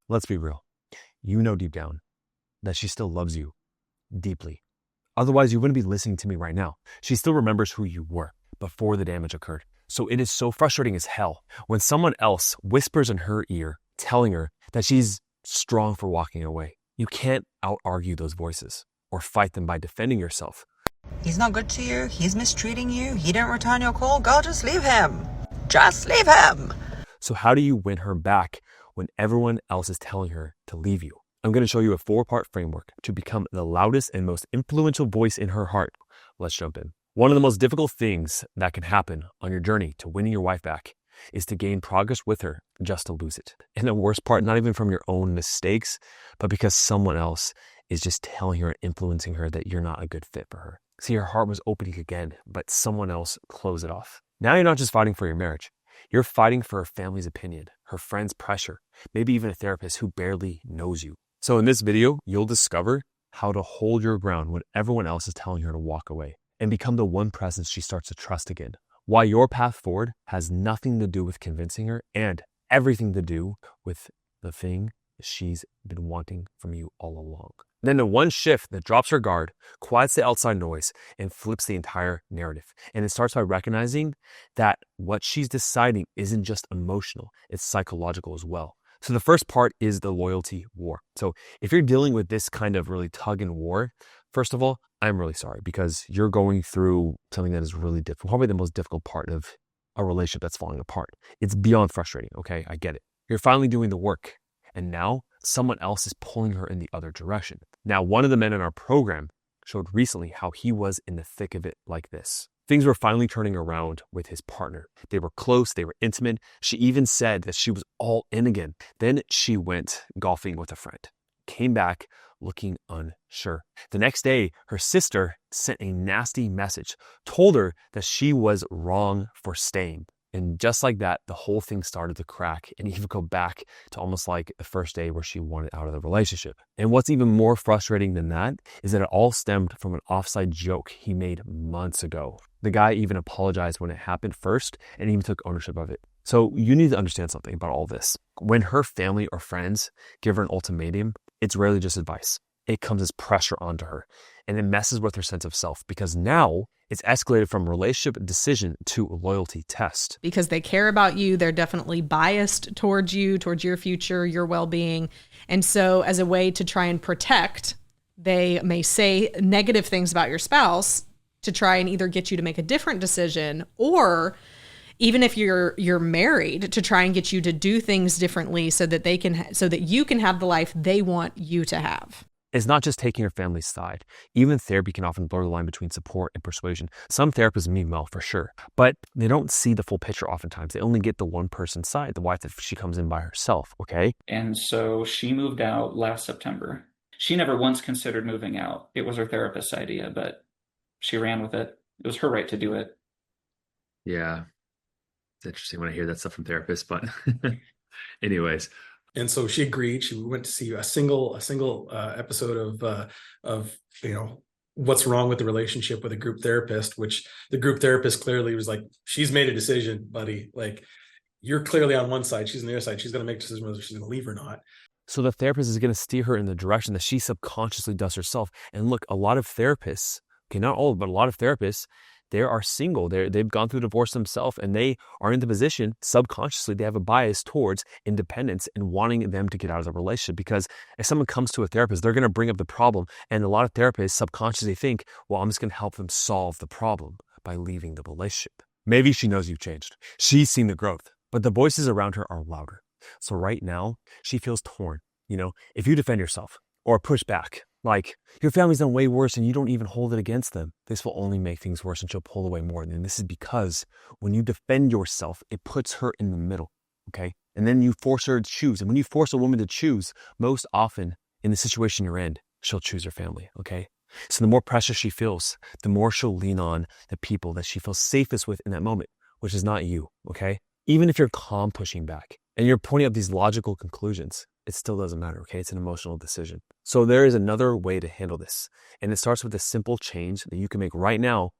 Let's be real. You know deep down that she still loves you deeply. Otherwise, you wouldn't be listening to me right now. She still remembers who you were before the damage occurred. So it is so frustrating as hell when someone else whispers in her ear, telling her that she's strong for walking away. You can't out-argue those voices or fight them by defending yourself. He's not good to you. He's mistreating you. He didn't return your call. Girl, just leave him. Just leave him. So how do you win her back when everyone else is telling her to leave you? I'm going to show you a 4-part framework to become the loudest and most influential voice in her heart. Let's jump in. One of the most difficult things that can happen on your journey to winning your wife back is to gain progress with her just to lose it. And the worst part, not even from your own mistakes, but because someone else is just telling her and influencing her that you're not a good fit for her. See, her heart was opening again, but someone else closed it off. Now you're not just fighting for your marriage. You're fighting for her family's opinion, her friend's pressure, maybe even a therapist who barely knows you. So in this video, you'll discover how to hold your ground when everyone else is telling her to walk away and become the one presence she starts to trust again. Why your path forward has nothing to do with convincing her and everything to do with the thing she's been wanting from you all along. Then the one shift that drops her guard, quiets the outside noise, and flips the entire narrative. And it starts by recognizing that what she's deciding isn't just emotional, it's psychological as well. So the first part is the loyalty war. So if you're dealing with this kind of really tug and war, first of all, I'm really sorry because you're going through something that is really difficult, probably the most difficult part of a relationship that's falling apart. It's beyond frustrating, okay? I get it. You're finally doing the work, and now someone else is pulling her in the other direction. Now, one of the men in our program showed recently how he was in the thick of it like this. Things were finally turning around with his partner. They were close, they were intimate. She even said that she was all in again. Then she went golfing with a friend, came back looking unsure. The next day, her sister sent a nasty message, told her that she was wrong for staying. And just like that, the whole thing started to crack and even go back to almost like the first day where she wanted out of the relationship. And what's even more frustrating than that is that it all stemmed from an offside joke he made months ago. The guy even apologized when it happened first and even took ownership of it. So you need to understand something about all this. When her family or friends give her an ultimatum, it's rarely just advice. It comes as pressure onto her, and it messes with her sense of self because now it's escalated from relationship decision to loyalty test. Because they care about you. They're definitely biased towards you, towards your future, your well-being. And so as a way to try and protect, they may say negative things about your spouse to try and either get you to make a different decision, or even if you're married, to try and get you to do things differently so that they can, so that you can have the life they want you to have. It's not just taking your family's side. Even therapy can often blur the line between support and persuasion. Some therapists mean well for sure, but they don't see the full picture oftentimes. They only get the one person's side, the wife that she comes in by herself, okay? And so she moved out last September. She never once considered moving out. It was her therapist's idea, but she ran with it. It was her right to do it. Yeah. It's interesting when I hear that stuff from therapists, but anyways. And so she agreed. She went to see a single episode of what's wrong with the relationship with a group therapist, which the group therapist clearly was like, she's made a decision, buddy. Like, you're clearly on one side, she's on the other side. She's going to make a decision whether she's going to leave or not. So the therapist is going to steer her in the direction that she subconsciously does herself. And look, a lot of therapists, okay, not all, but a lot of therapists, they are single. They've gone through divorce themselves, and they are in the position, subconsciously, they have a bias towards independence and wanting them to get out of the relationship. Because if someone comes to a therapist, they're going to bring up the problem. And a lot of therapists subconsciously think, well, I'm just going to help them solve the problem by leaving the relationship. Maybe she knows you've changed. She's seen the growth, but the voices around her are louder. So right now, she feels torn. If you defend yourself or push back, like, your family's done way worse and you don't even hold it against them, this will only make things worse and she'll pull away more. And this is because when you defend yourself, it puts her in the middle, okay? And then you force her to choose. And when you force a woman to choose, most often in the situation you're in, she'll choose her family, okay? So the more pressure she feels, the more she'll lean on the people that she feels safest with in that moment, which is not you, okay? Even if you're calm pushing back and you're pointing out these logical conclusions, it still doesn't matter, okay? It's an emotional decision. So there is another way to handle this. And it starts with a simple change that you can make right now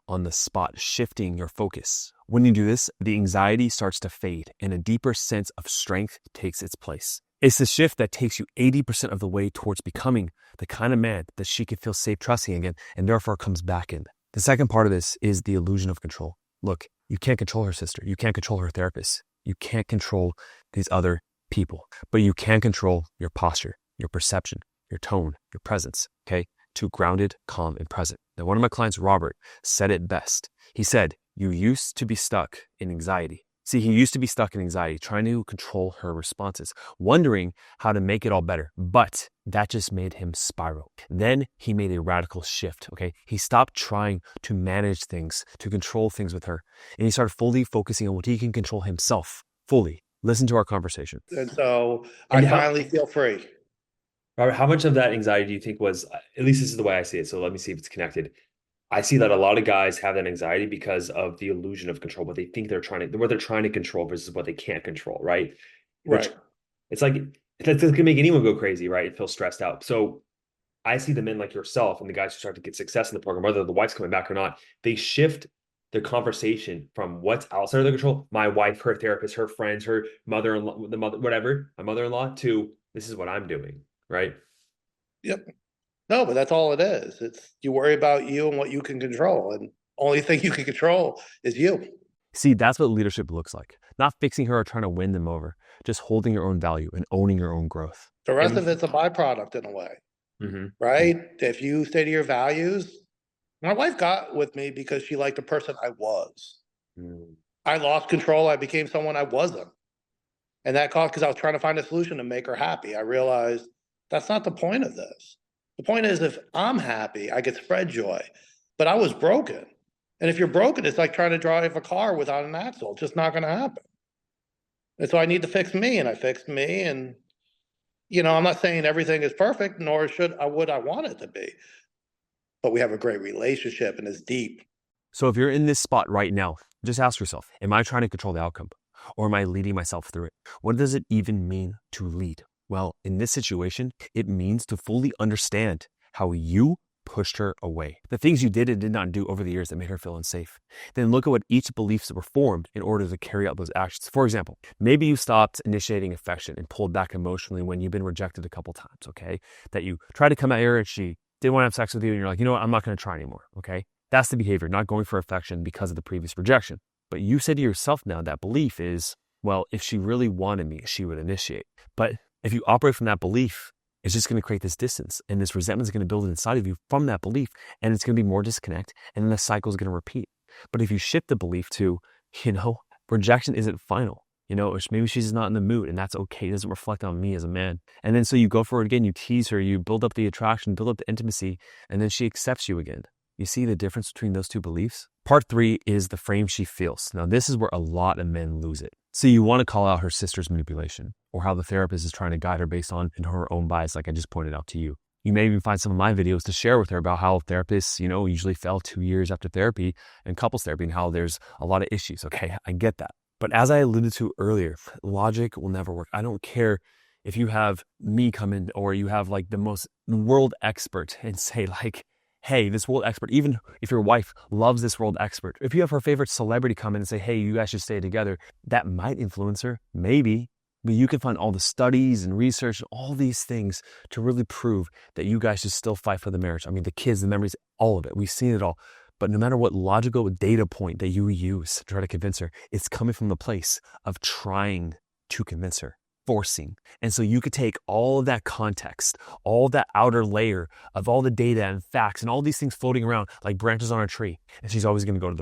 on the spot, shifting your focus. When you do this, the anxiety starts to fade and a deeper sense of strength takes its place. It's the shift that takes you 80% of the way towards becoming the kind of man that she can feel safe trusting again and therefore comes back in. The second part of this is the illusion of control. Look, you can't control her sister. You can't control her therapist. You can't control these other people, but you can control your posture, your perception, your tone, your presence, okay? To grounded, calm, and present. Now, one of my clients, Robert, said it best. He said, you used to be stuck in anxiety. See, he used to be stuck in anxiety, trying to control her responses, wondering how to make it all better. But that just made him spiral. Then he made a radical shift, okay? He stopped trying to manage things, to control things with her. And he started fully focusing on what he can control himself, fully. Listen to our conversation. And so And I how- finally feel free. Robert, how much of that anxiety do you think was, at least this is the way I see it, so let me see if it's connected. I see that a lot of guys have that anxiety because of the illusion of control, what they think they're trying to, what they're trying to control versus what they can't control, right? Which, Right. it's like, that can make anyone go crazy, right? And feel stressed out. So I see the men like yourself and the guys who start to get success in the program, whether the wife's coming back or not, they shift the conversation from what's outside of their control, my wife, her therapist, her friends, her mother-in-law, my mother-in-law, to this is what I'm doing, right? Yep. No, but that's all it is. It's you worry about you and what you can control, and only thing you can control is you. See, that's what leadership looks like. Not fixing her or trying to win them over, just holding your own value and owning your own growth. The rest of it's a byproduct in a way, Mm-hmm. right? If you stay to your values, my wife got with me because she liked the person I was. I lost control. I became someone I wasn't. And that caused, because I was trying to find a solution to make her happy. I realized that's not the point of this. The point is, if I'm happy, I get spread joy. But I was broken. And if you're broken, it's like trying to drive a car without an axle. It's just not going to happen. And so I need to fix me, and I fixed me. And, I'm not saying everything is perfect, nor would I want it to be. But we have a great relationship, and it's deep. So if you're in this spot right now, just ask yourself, am I trying to control the outcome? Or am I leading myself through it? What does it even mean to lead? Well, in this situation, it means to fully understand how you pushed her away. The things you did and did not do over the years that made her feel unsafe. Then look at what each beliefs were formed in order to carry out those actions. For example, maybe you stopped initiating affection and pulled back emotionally when you've been rejected a couple times, okay? That you tried to come at her and she didn't want to have sex with you and you're like, you know what, I'm not going to try anymore, okay? That's the behavior, not going for affection because of the previous rejection. But you said to yourself now that belief is, well, if she really wanted me, she would initiate. But if you operate from that belief, it's just going to create this distance, and this resentment is going to build inside of you from that belief, and it's going to be more disconnect, and then the cycle is going to repeat. But if you shift the belief to, rejection isn't final, maybe she's just not in the mood, and that's okay. It doesn't reflect on me as a man. And then so you go for it again, you tease her, you build up the attraction, build up the intimacy, and then she accepts you again. You see the difference between those two beliefs? Part 3 is the frame she feels. Now, this is where a lot of men lose it. So you want to call out her sister's manipulation or how the therapist is trying to guide her based on her own bias, like I just pointed out to you. You may even find some of my videos to share with her about how therapists, usually fail 2 years after therapy and couples therapy and how there's a lot of issues. Okay, I get that. But as I alluded to earlier, logic will never work. I don't care if you have me come in or you have like the most world expert and say like, hey, this world expert, even if your wife loves this world expert, if you have her favorite celebrity come in and say, hey, you guys should stay together, that might influence her, maybe. But you can find all the studies and research and all these things to really prove that you guys should still fight for the marriage. I mean, the kids, the memories, all of it. We've seen it all. But no matter what logical data point that you use to try to convince her, it's coming from the place of trying to convince her, forcing. And so you could take all of that context, all that outer layer of all the data and facts and all these things floating around like branches on a tree. And she's always going to go to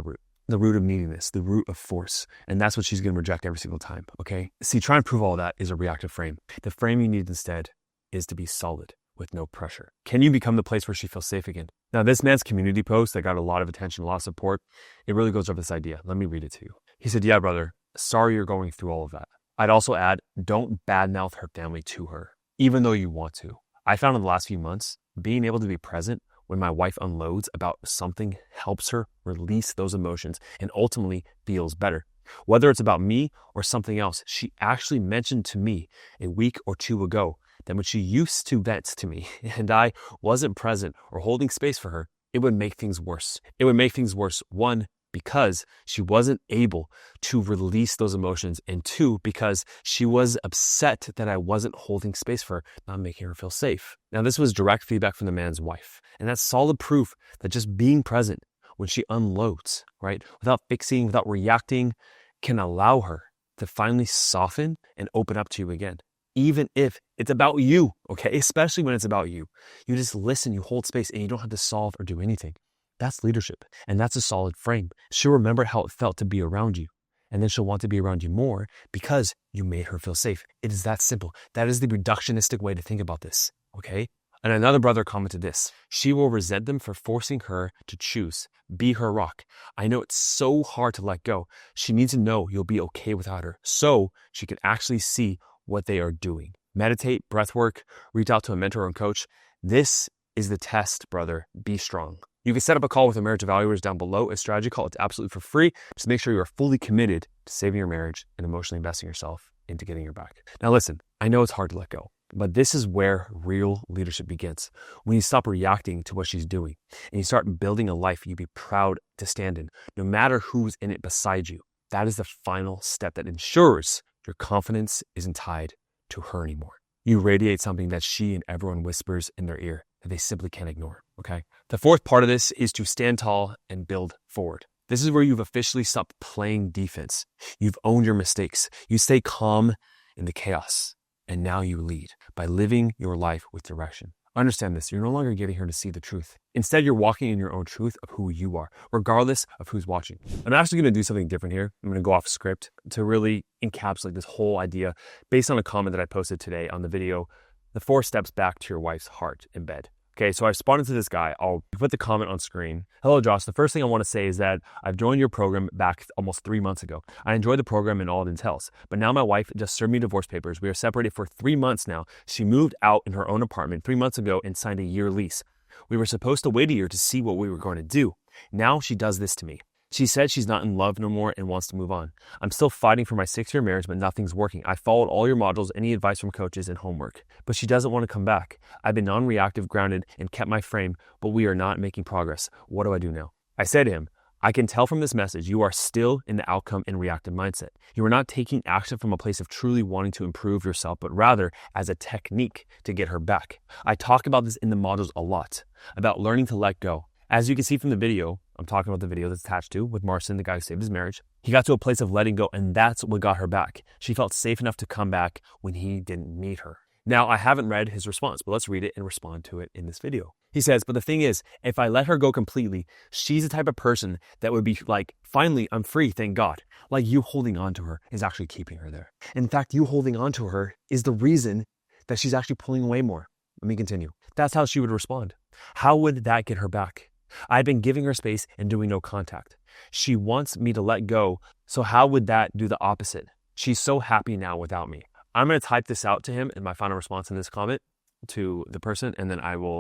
the root of neediness, the root of force. And that's what she's going to reject every single time. Okay. See, trying to prove all that is a reactive frame. The frame you need instead is to be solid with no pressure. Can you become the place where she feels safe again? Now, this man's community post that got a lot of attention, a lot of support, it really goes over this idea. Let me read it to you. He said, yeah, brother, sorry you're going through all of that. I'd also add, don't badmouth her family to her, even though you want to. I found in the last few months, being able to be present when my wife unloads about something helps her release those emotions and ultimately feels better. Whether it's about me or something else, she actually mentioned to me a week or two ago that when she used to vent to me and I wasn't present or holding space for her, it would make things worse. It would make things worse, one, because she wasn't able to release those emotions. And 2, because she was upset that I wasn't holding space for her, not making her feel safe. Now, this was direct feedback from the man's wife. And that's solid proof that just being present when she unloads, right, without fixing, without reacting, can allow her to finally soften and open up to you again. Even if it's about you, okay? Especially when it's about you. You just listen, you hold space, and you don't have to solve or do anything. That's leadership, and that's a solid frame. She'll remember how it felt to be around you, and then she'll want to be around you more because you made her feel safe. It is that simple. That is the reductionistic way to think about this, okay? And another brother commented this: she will resent them for forcing her to choose. Be her rock. I know it's so hard to let go. She needs to know you'll be okay without her so she can actually see what they are doing. Meditate, breath work, reach out to a mentor and coach. This is the test, brother. Be strong. You can set up a call with the marriage evaluators down below, a strategy call. It's absolutely for free. Just make sure you are fully committed to saving your marriage and emotionally investing yourself into getting your back. Now listen, I know it's hard to let go, but this is where real leadership begins. When you stop reacting to what she's doing and you start building a life you'd be proud to stand in, no matter who's in it beside you. That is the final step that ensures your confidence isn't tied to her anymore. You radiate something that she and everyone whispers in their ear that they simply can't ignore, okay? The fourth part of this is to stand tall and build forward. This is where you've officially stopped playing defense. You've owned your mistakes. You stay calm in the chaos, and now you lead by living your life with direction. Understand this, you're no longer getting her to see the truth. Instead, you're walking in your own truth of who you are, regardless of who's watching. I'm actually going to do something different here. I'm going to go off script to really encapsulate this whole idea based on a comment that I posted today on the video, the 4 steps back to your wife's heart in bed. Okay, so I responded to this guy. I'll put the comment on screen. Hello, Josh. The first thing I want to say is that I've joined your program back almost 3 months ago. I enjoyed the program and all it entails. But now my wife just served me divorce papers. We are separated for 3 months now. She moved out in her own apartment 3 months ago and signed a year lease. We were supposed to wait a year to see what we were going to do. Now she does this to me. She said she's not in love no more and wants to move on. I'm still fighting for my 6-year marriage, but nothing's working. I followed all your modules, any advice from coaches, and homework. But she doesn't want to come back. I've been non-reactive, grounded, and kept my frame, but we are not making progress. What do I do now? I said to him, I can tell from this message you are still in the outcome and reactive mindset. You are not taking action from a place of truly wanting to improve yourself, but rather as a technique to get her back. I talk about this in the modules a lot, about learning to let go. As you can see from the video, I'm talking about the video that's attached to with Marcin, the guy who saved his marriage. He got to a place of letting go, and that's what got her back. She felt safe enough to come back when he didn't need her. Now, I haven't read his response, but let's read it and respond to it in this video. He says, but the thing is, if I let her go completely, she's the type of person that would be like, finally, I'm free, thank God. Like you holding on to her is actually keeping her there. In fact, you holding on to her is the reason that she's actually pulling away more. Let me continue. That's how she would respond. How would that get her back? I've been giving her space and doing no contact. She wants me to let go, so how would that do the opposite? She's so happy now without me. I'm going to type this out to him in my final response in this comment to the person, and then I will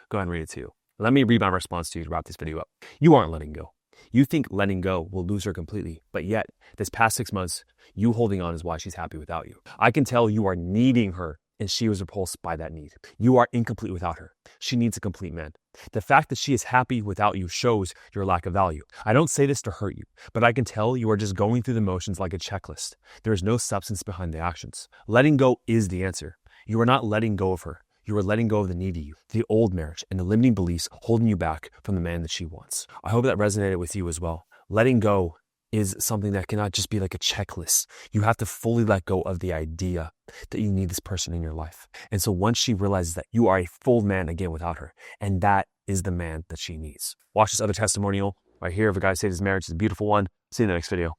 go ahead and read it to you. Let me read my response to you to wrap this video up. You aren't letting go. You think letting go will lose her completely, but yet this past 6 months, you holding on is why she's happy without you. I can tell you are needing her, and she was repulsed by that need. You are incomplete without her. She needs a complete man. The fact that she is happy without you shows your lack of value. I don't say this to hurt you, but I can tell you are just going through the motions like a checklist. There is no substance behind the actions. Letting go is the answer. You are not letting go of her. You are letting go of the need of you, the old marriage, and the limiting beliefs holding you back from the man that she wants. I hope that resonated with you as well. Letting go is something that cannot just be like a checklist. You have to fully let go of the idea that you need this person in your life. And so once she realizes that you are a full man again without her, and that is the man that she needs. Watch this other testimonial right here of a guy who saved his marriage. It's a beautiful one. See you in the next video.